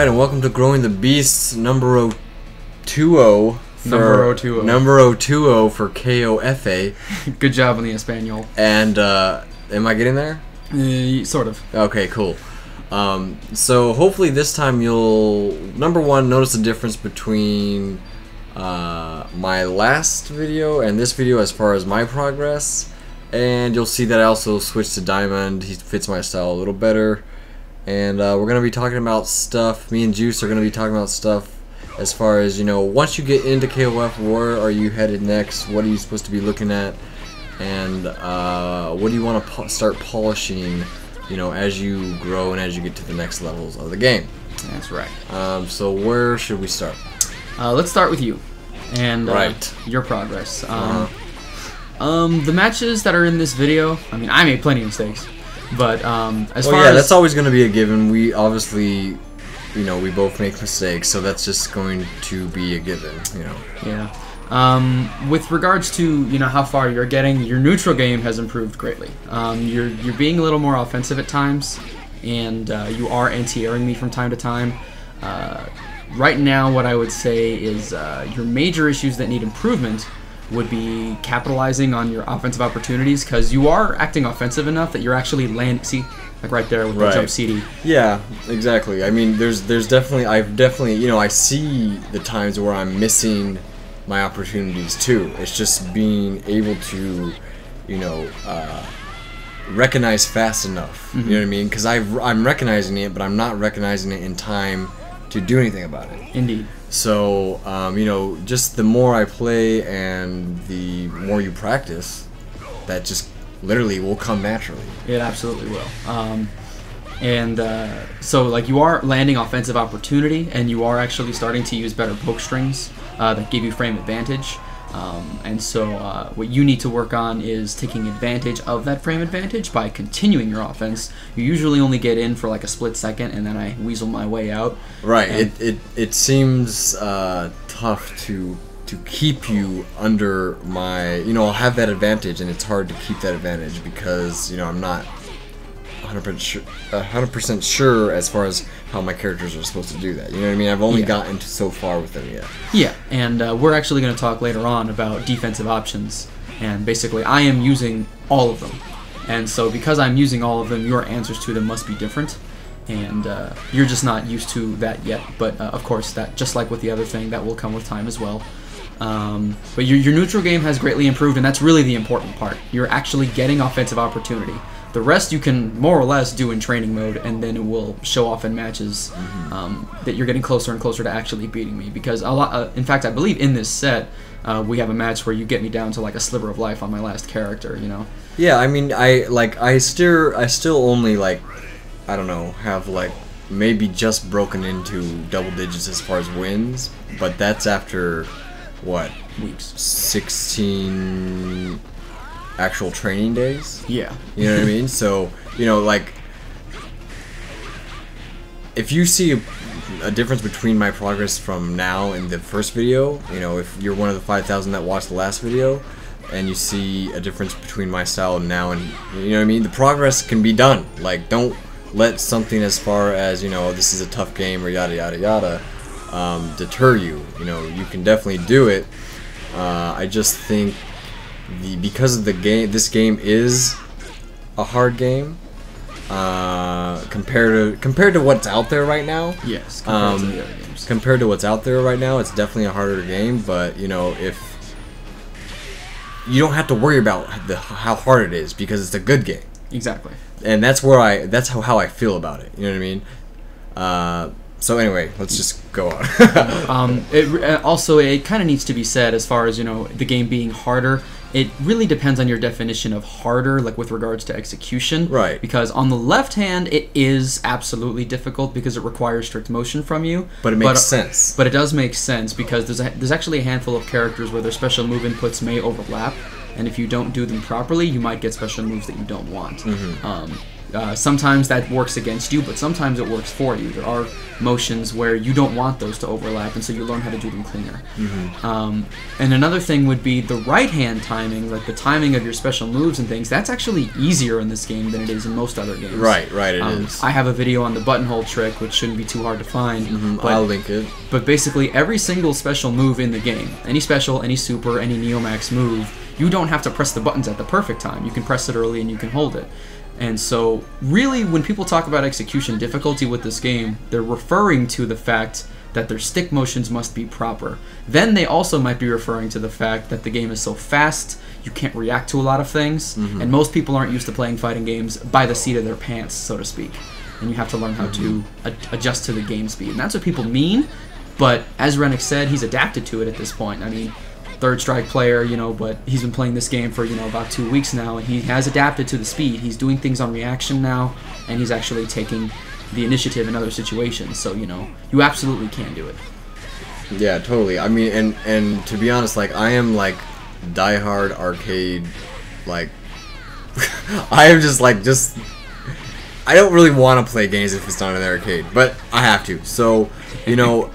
Alright, and welcome to Growing the Beasts number 20. Number 20. Number 20 for KOFXIII. Good job on the Espanol. And, am I getting there? Sort of. Okay, cool. So hopefully this time you'll, number one, notice the difference between my last video and this video as far as my progress. And you'll see that I also switched to Diamond. He fits my style a little better. And we're going to be talking about stuff, me and Juice are going to be talking about stuff as far as, you know, once you get into KOF, where are you headed next? What are you supposed to be looking at? And what do you want to start polishing, you know, as you grow and as you get to the next levels of the game? That's right. So where should we start? Let's start with you and your progress. The matches that are in this video, I mean, I made plenty of mistakes, but as far as that's always going to be a given. We obviously, you know, we both make mistakes, so that's just going to be a given, you know. Yeah. With regards to, you know, how far you're getting, your neutral game has improved greatly. You're being a little more offensive at times, and you are anti-airing me from time to time. Right now, what I would say is your major issues that need improvement would be capitalizing on your offensive opportunities, because you are acting offensive enough that you're actually see, like right there with the jump CD. Yeah, exactly. I mean, there's definitely, you know, I see the times where I'm missing my opportunities too. It's just being able to, you know, recognize fast enough. You know what I mean? Because I'm recognizing it, but I'm not recognizing it in time to do anything about it. Indeed. So, you know, just the more I play and the more you practice, that just literally will come naturally. It absolutely will. So, like, you are landing offensive opportunity, and you are actually starting to use better poke strings that give you frame advantage. And so what you need to work on is taking advantage of that frame advantage by continuing your offense. You usually only get in for like a split second, and then I weasel my way out. Right. It seems tough to keep you under my, you know, I'll have that advantage, and it's hard to keep that advantage because, you know, I'm not 100% sure as far as how my characters are supposed to do that. You know what I mean? I've only gotten so far with them yet. Yeah, and we're actually going to talk later on about defensive options, and basically I am using all of them. And so because I'm using all of them, your answers to them must be different, and you're just not used to that yet. But of course, that, just like with the other thing, that will come with time as well. But your neutral game has greatly improved, and that's really the important part. You're actually getting offensive opportunity. The rest you can more or less do in training mode, and then it will show off in matches that you're getting closer and closer to actually beating me. Because in fact, I believe in this set we have a match where you get me down to like a sliver of life on my last character. You know? Yeah, I mean, I still only, like, I don't know, have like maybe just broken into double digits as far as wins, but that's after what, weeks, 16 actual training days. Yeah. You know what I mean? So, you know, like, if you see a difference between my progress from now and the first video, you know, if you're one of the 5,000 that watched the last video, and you see a difference between my style now and, you know what I mean? The progress can be done. Like, don't let something as far as, you know, this is a tough game or yada yada yada deter you. You know, you can definitely do it. I just think because of the game, this game is a hard game compared to what's out there right now. Yes, compared to the other games. Compared to what's out there right now, it's definitely a harder game. But you know, if you don't have to worry about how hard it is because it's a good game. Exactly. And that's how I feel about it. You know what I mean? So anyway, let's just go on. It kind of needs to be said, as far as, you know, the game being harder, it really depends on your definition of harder, like with regards to execution. Right. Because on the left hand, it is absolutely difficult because it requires strict motion from you. But it makes sense. But it does make sense because there's actually a handful of characters where their special move inputs may overlap. and if you don't do them properly, you might get special moves that you don't want. Sometimes that works against you, but sometimes it works for you. There are motions where you don't want those to overlap, and so you learn how to do them cleaner. And another thing would be the right-hand timing, like the timing of your special moves and things. That's actually easier in this game than it is in most other games. Right, it is. I have a video on the buttonhole trick, which shouldn't be too hard to find. I'll link it. But basically, every single special move in the game, any special, any super, any Neomax move, you don't have to press the buttons at the perfect time. You can press it early and you can hold it. And so, really, when people talk about execution difficulty with this game, they're referring to the fact that their stick motions must be proper. Then they also might be referring to the fact that the game is so fast, you can't react to a lot of things, and most people aren't used to playing fighting games by the seat of their pants, so to speak. And you have to learn how to adjust to the game speed. And that's what people mean, but as ReNiC said, he's adapted to it at this point. I mean, third strike player, you know, but he's been playing this game for, you know, about 2 weeks now, and he has adapted to the speed. He's doing things on reaction now, and he's actually taking the initiative in other situations. So, you know, you absolutely can do it. Yeah, totally. I mean, and to be honest, like, I am like diehard arcade, like I am just like I don't really want to play games if it's not in the arcade, but I have to. So, you know,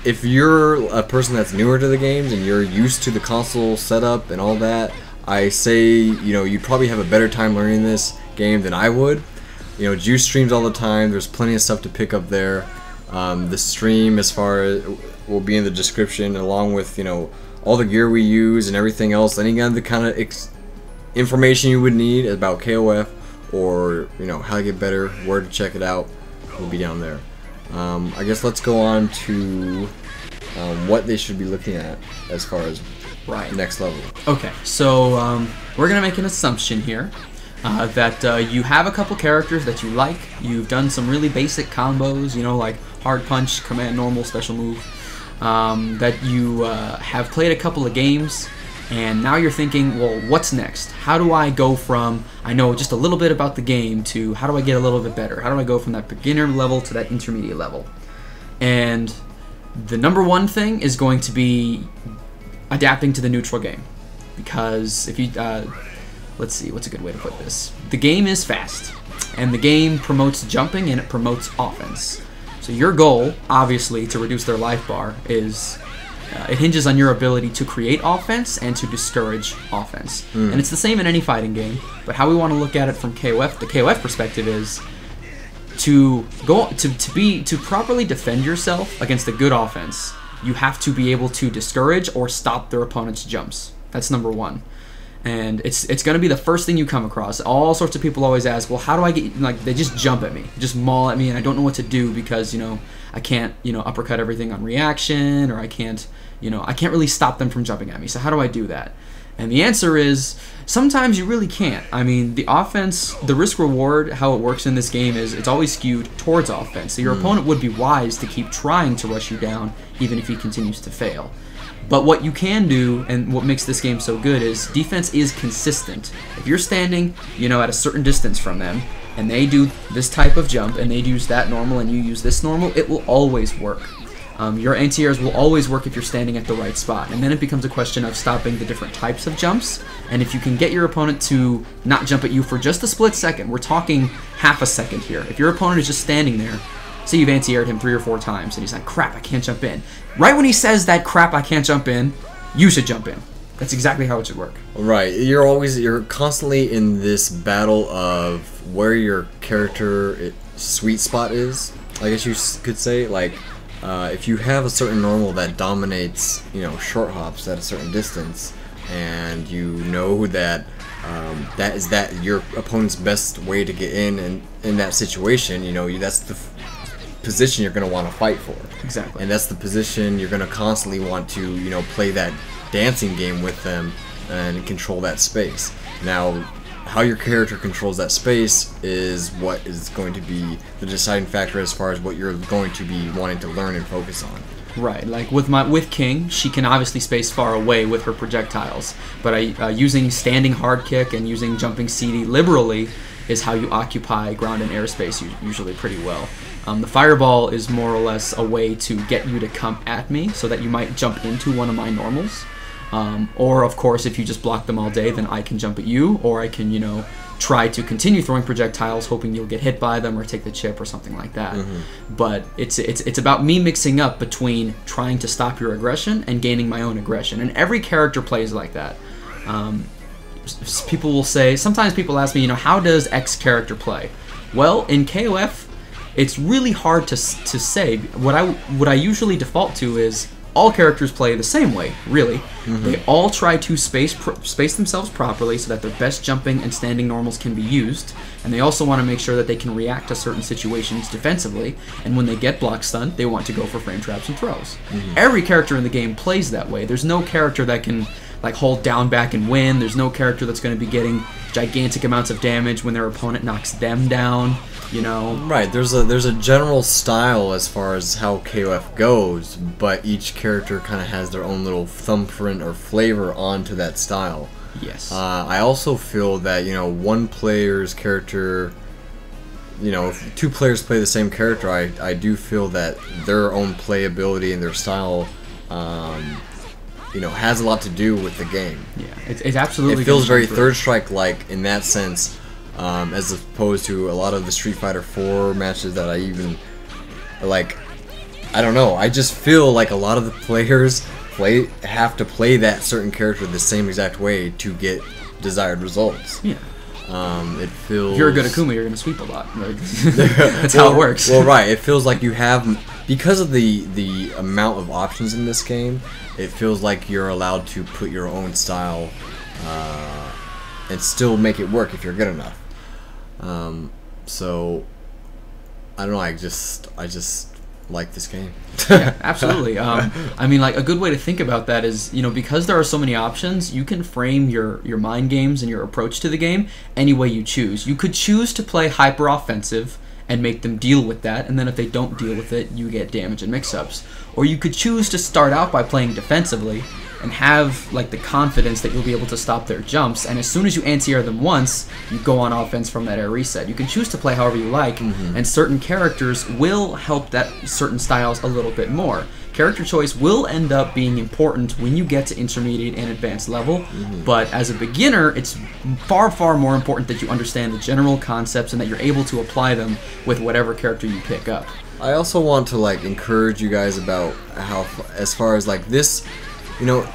if you're a person that's newer to the games and you're used to the console setup and all that, I say, you know, you'd probably have a better time learning this game than I would. You know, Juice streams all the time. There's plenty of stuff to pick up there. The stream, as far as, will be in the description, along with, you know, all the gear we use and everything else. Any other kind of information you would need about KOF, or, you know, how to get better, where to check it out, will be down there. I guess let's go on to what they should be looking at as far as next level. Okay, so we're going to make an assumption here that you have a couple characters that you like. You've done some really basic combos, you know, like hard punch, command, normal, special move. That you have played a couple of games, and now you're thinking, well, what's next? How do I go from, I know just a little bit about the game, to how do I get a little bit better? How do I go from that beginner level to that intermediate level? And the number one thing is going to be adapting to the neutral game. Because if you, let's see, what's a good way to put this? The game is fast, and the game promotes jumping and it promotes offense. So your goal, obviously, to reduce their life bar is, it hinges on your ability to create offense and to discourage offense. And it's the same in any fighting game, but how we want to look at it from KOF, the KOF perspective is to properly defend yourself against a good offense, you have to be able to discourage or stop their opponent's jumps. That's number one. And it's going to be the first thing you come across. All sorts of people always ask, well, how do I get, like, they just jump at me, just maul at me, and I don't know what to do because, you know, I can't, you know, uppercut everything on reaction, or I can't, you know, I can't really stop them from jumping at me. So how do I do that? And the answer is, sometimes you really can't. I mean, the offense, the risk-reward, how it works in this game is it's always skewed towards offense. So your opponent would be wise to keep trying to rush you down, even if he continues to fail. But what you can do, and what makes this game so good, is defense is consistent. If you're standing, you know, at a certain distance from them, and they do this type of jump, and they use that normal, and you use this normal, it will always work. Your anti-airs will always work if you're standing at the right spot. And then it becomes a question of stopping the different types of jumps. And if you can get your opponent to not jump at you for just a split second, we're talking half a second here. If your opponent is just standing there, say you've anti-aired him 3 or 4 times, and he's like, crap, I can't jump in. Right when he says that, crap, I can't jump in, you should jump in. That's exactly how it should work. Right. You're constantly in this battle of where your character sweet spot is, I guess you could say. Like, if you have a certain normal that dominates, you know, short hops at a certain distance, and you know that that your opponent's best way to get in that situation, you know, that's the position you're going to want to fight for. Exactly. And that's the position you're going to constantly want to, you know, play that dancing game with them and control that space. Now, how your character controls that space is what is going to be the deciding factor as far as what you're going to be wanting to learn and focus on. Right, like with King, she can obviously space far away with her projectiles, but using standing hard kick and using jumping CD liberally is how you occupy ground and airspace usually pretty well. The fireball is more or less a way to get you to come at me so that you might jump into one of my normals. Or of course, if you just block them all day, then I can jump at you, or I can, you know, try to continue throwing projectiles, hoping you'll get hit by them or take the chip or something like that. But it's about me mixing up between trying to stop your aggression and gaining my own aggression, and every character plays like that. People will say, sometimes people ask me, you know, how does X character play? Well, in KOF, it's really hard to say. What I usually default to is all characters play the same way, really. They all try to space themselves properly so that their best jumping and standing normals can be used, and they also want to make sure that they can react to certain situations defensively, and when they get block stunned, they want to go for frame traps and throws. Every character in the game plays that way. There's no character that can like hold down back and win. There's no character that's going to be getting gigantic amounts of damage when their opponent knocks them down, you know. Right, there's a general style as far as how KOF goes, but each character kind of has their own little thumbprint or flavor onto that style. Yes. I also feel that, you know, one player's character, you know, if two players play the same character, I do feel that their own playability and their style, you know, has a lot to do with the game. Yeah, it's absolutely. It feels very Third Strike-like in that sense, as opposed to a lot of the Street Fighter 4 matches that I even like. I don't know. I just feel like a lot of the players have to play that certain character the same exact way to get desired results. Yeah. It feels. If you're a good Akuma, you're gonna sweep a lot. Like, that's how it works. Well, right. It feels like you have, because of the amount of options in this game, it feels like you're allowed to put your own style and still make it work if you're good enough. So I don't know. I just like this game. Yeah, absolutely. I mean, like, a good way to think about that is, you know, because there are so many options, you can frame your mind games and your approach to the game any way you choose. You could choose to play hyper offensive and make them deal with that, and then if they don't deal with it, you get damage and mix-ups. Or you could choose to start out by playing defensively and have like the confidence that you'll be able to stop their jumps, and as soon as you anti-air them once, you go on offense from that air reset. You can choose to play however you like, and certain characters will help that certain styles a little bit more. Character choice will end up being important when you get to intermediate and advanced level, but as a beginner, it's far, far more important that you understand the general concepts and that you're able to apply them with whatever character you pick up. I also want to like encourage you guys about how, as far as like this, you know,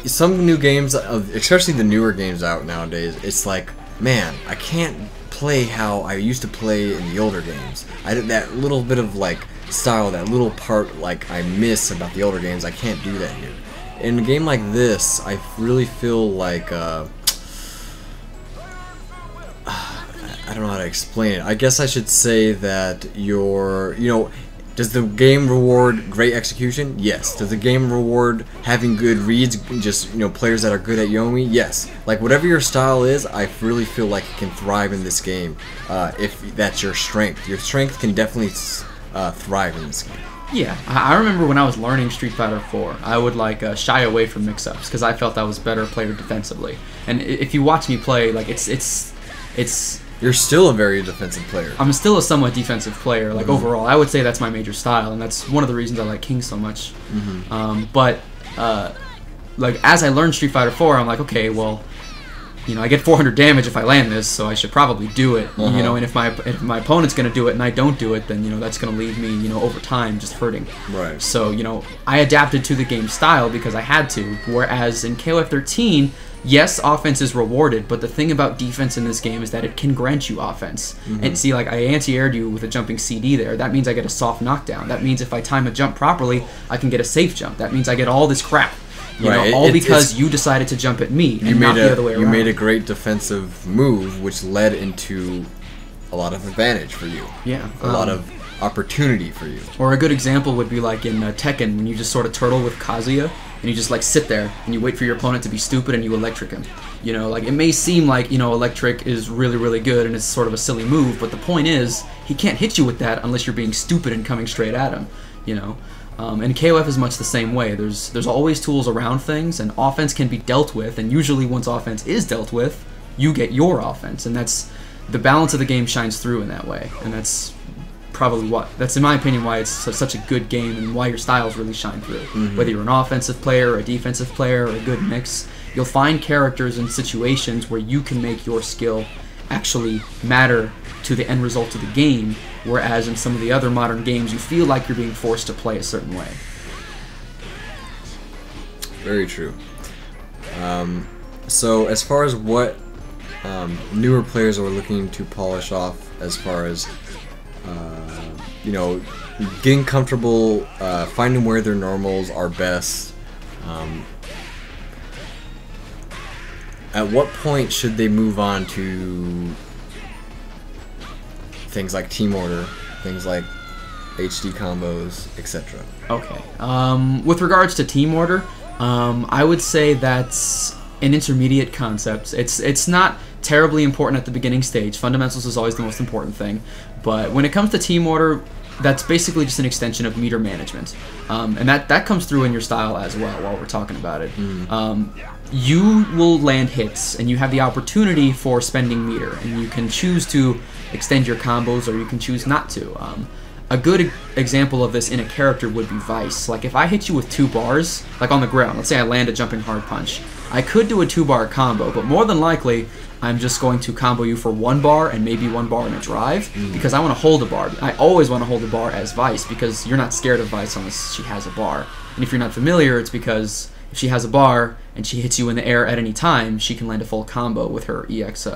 some new games, especially the newer games out nowadays, it's like, man, I can't play how I used to play in the older games. I did that little bit of like style, that little part like I miss about the older games. I can't do that here. In a game like this, I really feel like I don't know how to explain it. I guess I should say that you know, does the game reward great execution? Yes. Does the game reward having good reads, just, you know, players that are good at Yomi? Yes. Like, whatever your style is, I really feel like it can thrive in this game, if that's your strength. Your strength can definitely thrive in this game. Yeah, I remember when I was learning Street Fighter 4, I would like shy away from mix-ups because I felt I was a better player defensively. And if you watch me play, like it's You're still a very defensive player. I'm still a somewhat defensive player. Like overall, I would say that's my major style, and that's one of the reasons I like King so much. But like as I learned Street Fighter 4, I'm like, okay, well, you know, I get 400 damage if I land this, so I should probably do it. You know, and if my opponent's gonna do it and I don't do it, then, you know, that's gonna leave me, you know, over time just hurting. Right. So, you know, I adapted to the game style because I had to. Whereas in KOF13, yes, offense is rewarded, but the thing about defense in this game is that it can grant you offense. And see, like, I anti-aired you with a jumping CD there. That means I get a soft knockdown. That means if I time a jump properly, I can get a safe jump. That means I get all this crap. You know, all because you decided to jump at me and not the other way around. You made a great defensive move, which led into a lot of advantage for you. Yeah. A lot of opportunity for you. Or a good example would be like in Tekken, when you just sort of turtle with Kazuya, and you just like sit there and you wait for your opponent to be stupid and you electric him. You know, like, it may seem like, you know, electric is really, really good and it's sort of a silly move, but the point is, he can't hit you with that unless you're being stupid and coming straight at him, you know. And KOF is much the same way. There's always tools around things, and offense can be dealt with, and usually once offense is dealt with, you get your offense, and that's the balance of the game shines through in that way, and that's probably that's in my opinion why it's such a good game and why your styles really shine through. Whether you're an offensive player, a defensive player, or a good mix, you'll find characters and situations where you can make your skill actually matter to the end result of the game, whereas in some of the other modern games you feel like you're being forced to play a certain way. Very true. So as far as what newer players are looking to polish off, as far as you know, getting comfortable, finding where their normals are best, at what point should they move on to things like team order, things like HD combos, etc.? Okay. With regards to team order, I would say that's an intermediate concept. It's not terribly important at the beginning stage. Fundamentals is always the most important thing. But when it comes to team order, that's basically just an extension of meter management. And that comes through in your style as well while we're talking about it. You will land hits, and you have the opportunity for spending meter. And you can choose to extend your combos, or you can choose not to. A good example of this in a character would be Vice. Like if I hit you with 2 bars, like on the ground, let's say I land a jumping hard punch, I could do a 2-bar combo, but more than likely, I'm just going to combo you for 1 bar and maybe 1 bar in a drive, because I want to hold a bar. I always want to hold a bar as Vice, because you're not scared of Vice unless she has a bar. And if you're not familiar, it's because if she has a bar and she hits you in the air at any time, she can land a full combo with her EX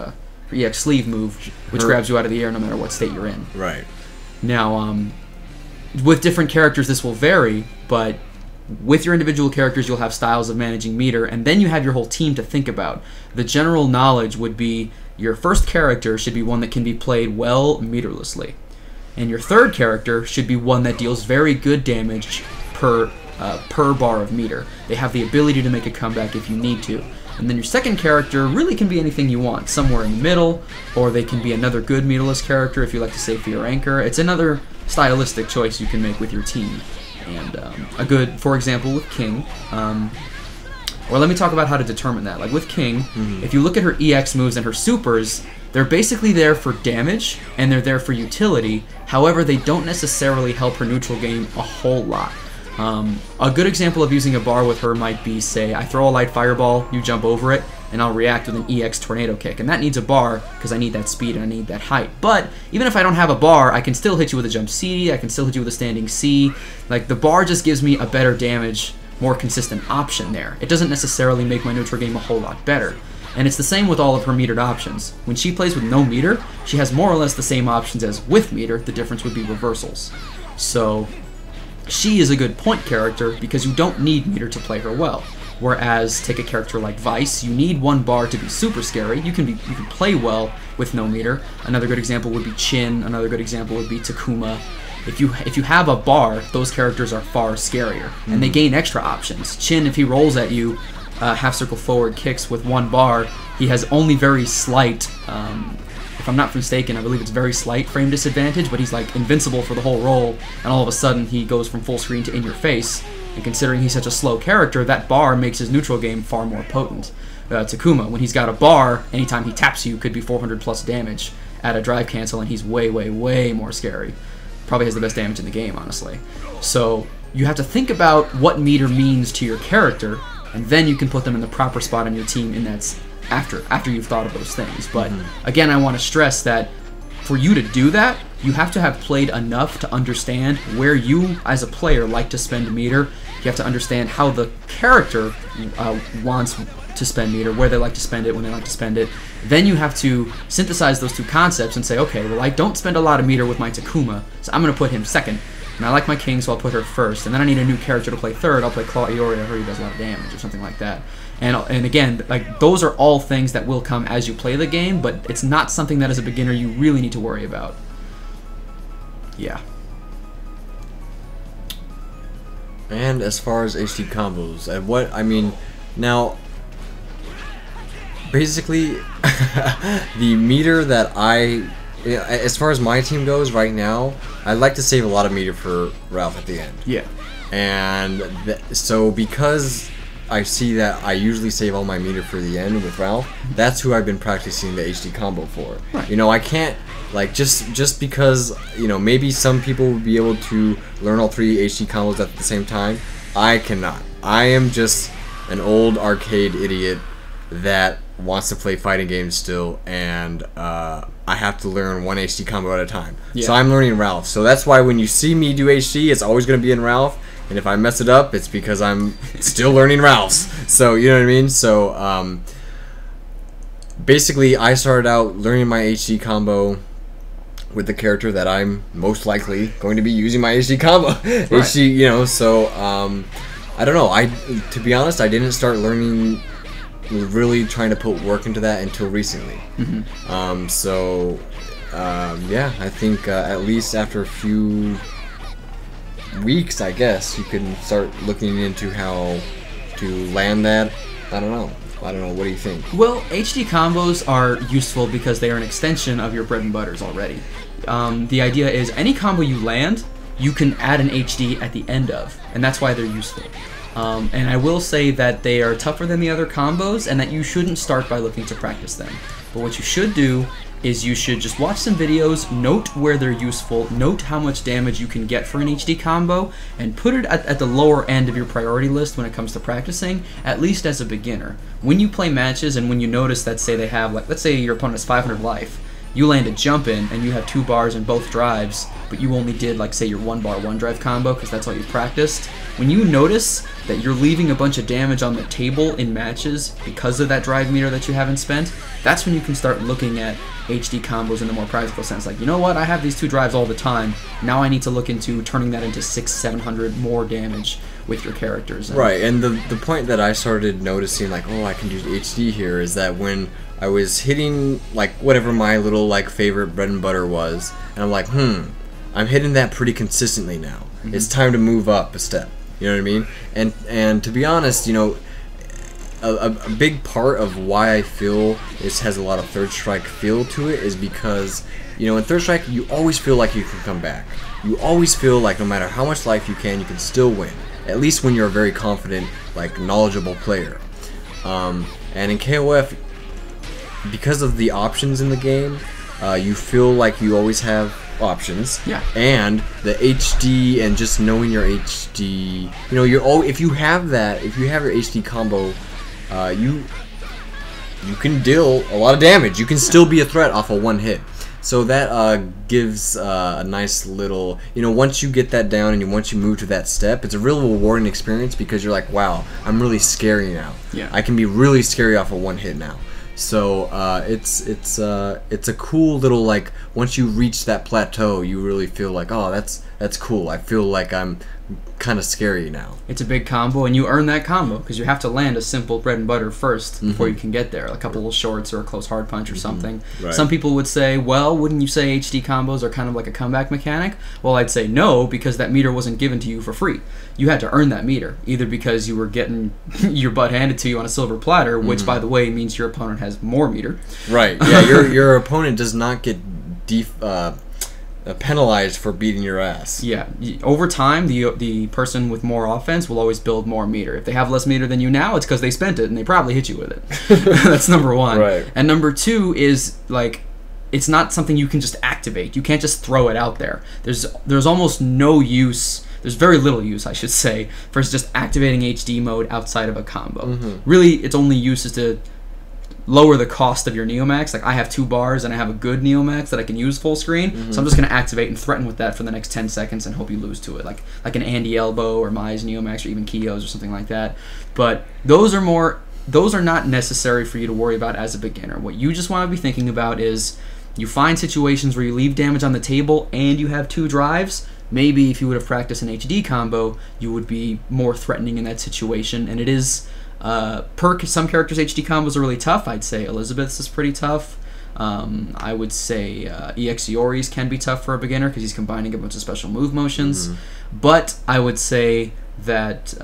sleeve move, which grabs you out of the air no matter what state you're in. Right. Now, with different characters this will vary, but with your individual characters you'll have styles of managing meter, and then you have your whole team to think about. The general knowledge would be your first character should be one that can be played well meterlessly, and your third character should be one that deals very good damage per bar of meter. They have the ability to make a comeback if you need to. And then your second character really can be anything you want, somewhere in the middle, or they can be another good meterless character if you like to save for your anchor. It's another stylistic choice you can make with your team. And a good, for example, with King, or let me talk about how to determine that. Like with King, if you look at her EX moves and her supers, they're basically there for damage, and they're there for utility. However, they don't necessarily help her neutral game a whole lot. A good example of using a bar with her might be, say, I throw a light fireball, you jump over it, and I'll react with an EX tornado kick. And that needs a bar, because I need that speed and I need that height. But even if I don't have a bar, I can still hit you with a jump C, I can still hit you with a standing C. Like, the bar just gives me a better damage, more consistent option there. It doesn't necessarily make my neutral game a whole lot better. And it's the same with all of her metered options. When she plays with no meter, she has more or less the same options as with meter. The difference would be reversals. So she is a good point character because you don't need meter to play her well. Whereas, take a character like Vice, you need 1 bar to be super scary. You can play well with no meter. Another good example would be Chin. Another good example would be Takuma. If you have a bar, those characters are far scarier, and they gain extra options. Chin, if he rolls at you, half circle forward kicks with 1 bar, he has only very slight, if I'm not mistaken, I believe it's very slight frame disadvantage, but he's like invincible for the whole roll, and all of a sudden he goes from full screen to in your face. And considering he's such a slow character, that bar makes his neutral game far more potent. Takuma, when he's got a bar, anytime he taps you could be 400 plus damage at a drive cancel, and he's way, way, way more scary. Probably has the best damage in the game, honestly. So you have to think about what meter means to your character, and then you can put them in the proper spot on your team, and that's after you've thought of those things. But again, I want to stress that for you to do that, you have to have played enough to understand where you, as a player, like to spend meter. You have to understand how the character wants to spend meter, where they like to spend it, when they like to spend it. Then you have to synthesize those 2 concepts and say, okay, well, I don't spend a lot of meter with my Takuma, so I'm going to put him second. And I like my King, so I'll put her first. And then I need a new character to play third. I'll play Claw Ioria, who does a lot of damage, or something like that. And again, like, those are all things that will come as you play the game, but it's not something that as a beginner you really need to worry about. Yeah. And as far as HD combos, now, basically, the meter that as far as my team goes right now, I like to save a lot of meter for Ralph at the end. Yeah. And so because I see that I usually save all my meter for the end with Ralph, that's who I've been practicing the HD combo for. Right. You know, I can't Like just because, you know, maybe some people would be able to learn all 3 HD combos at the same time. I cannot. I am just an old arcade idiot that wants to play fighting games still, and I have to learn 1 HD combo at a time. Yeah. So I'm learning Ralph. So that's why when you see me do HD, it's always going to be in Ralph. And if I mess it up, it's because I'm still learning Ralph's. So, you know what I mean? So, basically, I started out learning my HD combo with the character that I'm most likely going to be using my HD combo. Right. HD, you know, so, I don't know. To be honest, I didn't start learning, really trying to put work into that until recently. Mm-hmm. Yeah, I think at least after a few weeks, I guess, you can start looking into how to land that. I don't know. What do you think? Well, HD combos are useful because they are an extension of your bread and butters already. The idea is any combo you land, you can add an HD at the end of, and that's why they're useful. And I will say that they are tougher than the other combos, and that you shouldn't start by looking to practice them. But what you should do is you should just watch some videos, note where they're useful, note how much damage you can get for an HD combo, and put it at the lower end of your priority list when it comes to practicing, at least as a beginner. When you play matches and when you notice that, say they have, like, let's say your opponent has 500 life, you land a jump in and you have 2 bars in both drives, but you only did, like, say your 1 bar 1 drive combo because that's all you practiced. When you notice that you're leaving a bunch of damage on the table in matches because of that drive meter that you haven't spent, that's when you can start looking at HD combos in a more practical sense. Like, you know what, I have these 2 drives all the time, now I need to look into turning that into 600-700 more damage with your characters. Right, and the point that I started noticing, like, oh, I can do HD here, is that when I was hitting, like, whatever my little, like, favorite bread and butter was, and I'm like, I'm hitting that pretty consistently now. Mm-hmm. It's time to move up a step. You know what I mean? And to be honest, you know, a big part of why I feel this has a lot of Third Strike feel to it is because, you know, in Third Strike, you always feel like you can come back. You always feel like no matter how much life you can still win. At least when you're a very confident, like, knowledgeable player. And in KOF, because of the options in the game, you feel like you always have options. Yeah. And the HD and just knowing your HD, you know, if you have that, if you have your HD combo, you can deal a lot of damage. You can still be a threat off of 1 hit. So that gives a nice little, you know, once you get that down and once you move to that step, it's a real rewarding experience because you're like, wow, I'm really scary now. Yeah. I can be really scary off of 1 hit now. So it's a cool little, like, once you reach that plateau, you really feel like, oh, that's cool. I feel like I'm kind of scary now. It's a big combo, and you earn that combo because you have to land a simple bread and butter first before you can get there, a couple of shorts or a close hard punch or something. Right. Some people would say, well, wouldn't you say HD combos are kind of like a comeback mechanic? Well, I'd say no, because that meter wasn't given to you for free. You had to earn that meter, either because you were getting your butt handed to you on a silver platter, which, by the way, means your opponent has more meter. Right. Yeah, your opponent does not get penalized for beating your ass. Yeah. Over time, the person with more offense will always build more meter. If they have less meter than you now, it's because they spent it and they probably hit you with it. That's number 1. Right. And number 2 is, like, it's not something you can just activate. You can't just throw it out there. There's almost no use. There's very little use, I should say, for just activating HD mode outside of a combo. Really, its only use is to lower the cost of your Neomax. Like, I have 2 bars and I have a good Neomax that I can use full screen, so I'm just going to activate and threaten with that for the next 10 seconds and hope you lose to it, like an Andy Elbow or Mai's Neomax or even Kyo's or something like that. But those are not necessary for you to worry about as a beginner. What you just want to be thinking about is you find situations where you leave damage on the table and you have 2 drives. Maybe if you would have practiced an HD combo, you would be more threatening in that situation. And it is, some characters' HD combos are really tough. I'd say Elizabeth's is pretty tough. I would say EX can be tough for a beginner because he's combining a bunch of special move motions. But I would say that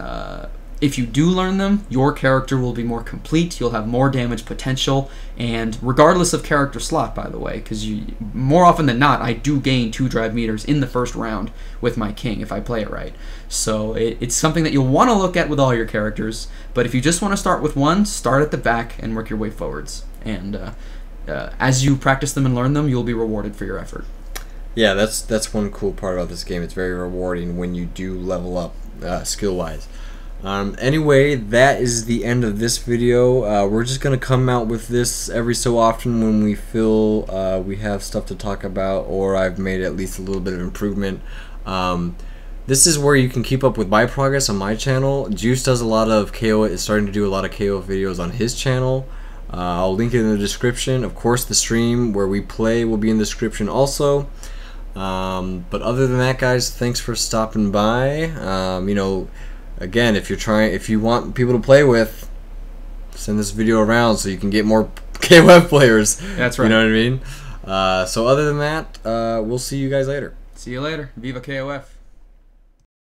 if you do learn them, your character will be more complete, you'll have more damage potential, and regardless of character slot, by the way, because more often than not, I do gain 2 drive meters in the first round with my king if I play it right. So it's something that you'll want to look at with all your characters, but if you just want to start with 1, start at the back and work your way forwards. And as you practice them and learn them, you'll be rewarded for your effort. Yeah, that's one cool part about this game. It's very rewarding when you do level up skill-wise. Anyway, that is the end of this video. We're just going to come out with this every so often when we feel we have stuff to talk about, or I've made at least a little bit of improvement. This is where you can keep up with my progress on my channel. Juice does a lot of KO, is starting to do a lot of KO videos on his channel. I'll link it in the description. Of course, the stream where we play will be in the description also. But other than that, guys, thanks for stopping by. You know, again, if you want people to play with, send this video around so you can get more KOF players. That's right. You know what I mean? So other than that, we'll see you guys later. See you later. Viva KOF.